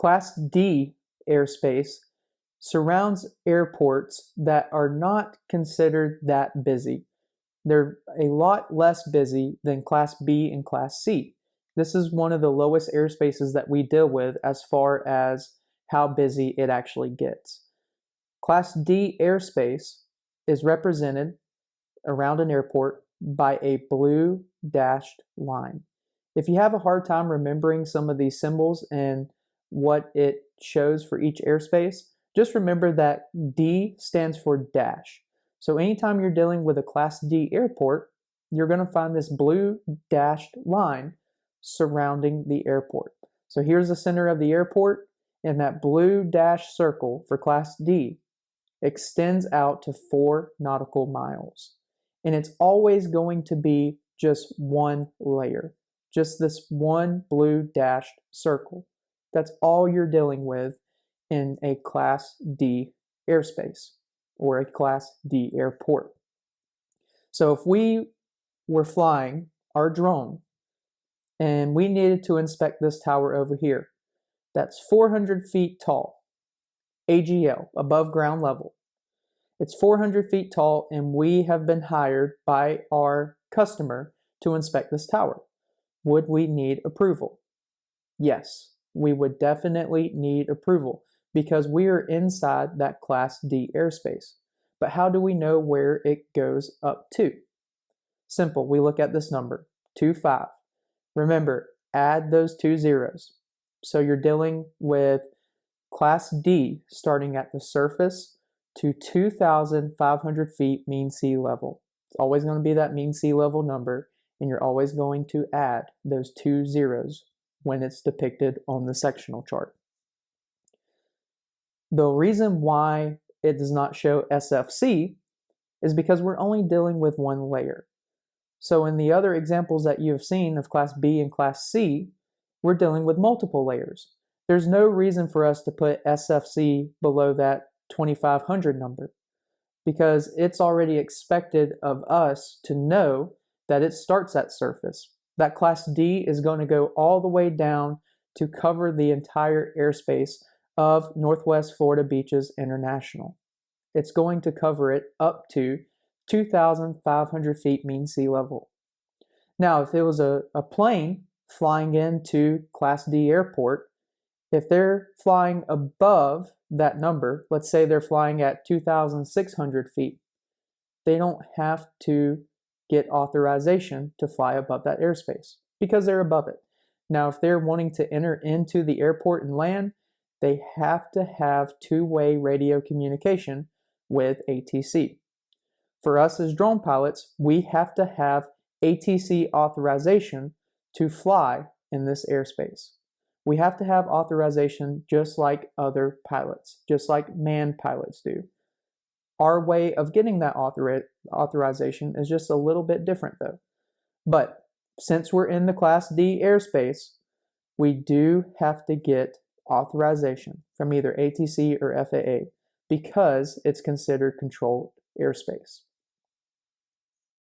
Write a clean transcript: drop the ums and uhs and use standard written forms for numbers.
Class D airspace surrounds airports that are not considered that busy. They're a lot less busy than Class B and Class C. This is one of the lowest airspaces that we deal with as far as how busy it actually gets. Class D airspace is represented around an airport by a blue dashed line. If you have a hard time remembering some of these symbols and what it shows for each airspace, just remember that D stands for dash. So anytime you're dealing with a Class D airport, you're going to find this blue dashed line surrounding the airport. So here's the center of the airport, and that blue dash circle for Class D extends out to 4 nautical miles. And it's always going to be just one layer, just this one blue dashed circle. That's all you're dealing with in a Class D airspace or a Class D airport. So if we were flying our drone and we needed to inspect this tower over here, that's 400 feet tall, AGL, above ground level. It's 400 feet tall, and we have been hired by our customer to inspect this tower. Would we need approval? Yes, we would definitely need approval because we are inside that Class D airspace. But how do we know where it goes up to? Simple, we look at this number, 25. Remember, add those 2 zeros. So you're dealing with Class D starting at the surface to 2,500 feet mean sea level. It's always going to be that mean sea level number, and you're always going to add those 2 zeros when it's depicted on the sectional chart. The reason why it does not show SFC is because we're only dealing with one layer. So in the other examples that you've seen of Class B and Class C, we're dealing with multiple layers. There's no reason for us to put SFC below that 2,500 number because it's already expected of us to know that it starts at surface. That Class D is going to go all the way down to cover the entire airspace of Northwest Florida Beaches International. It's going to cover it up to 2,500 feet mean sea level. Now, if it was a plane flying into Class D airport, if they're flying above that number, let's say they're flying at 2,600 feet, they don't have to get authorization to fly above that airspace because they're above it. Now, if they're wanting to enter into the airport and land, they have to have two-way radio communication with ATC. For us as drone pilots, we have to have ATC authorization to fly in this airspace. We have to have authorization just like other pilots, just like manned pilots do. Our way of getting that authorization is just a little bit different though. But since we're in the Class D airspace, we do have to get authorization from either ATC or FAA because it's considered controlled airspace.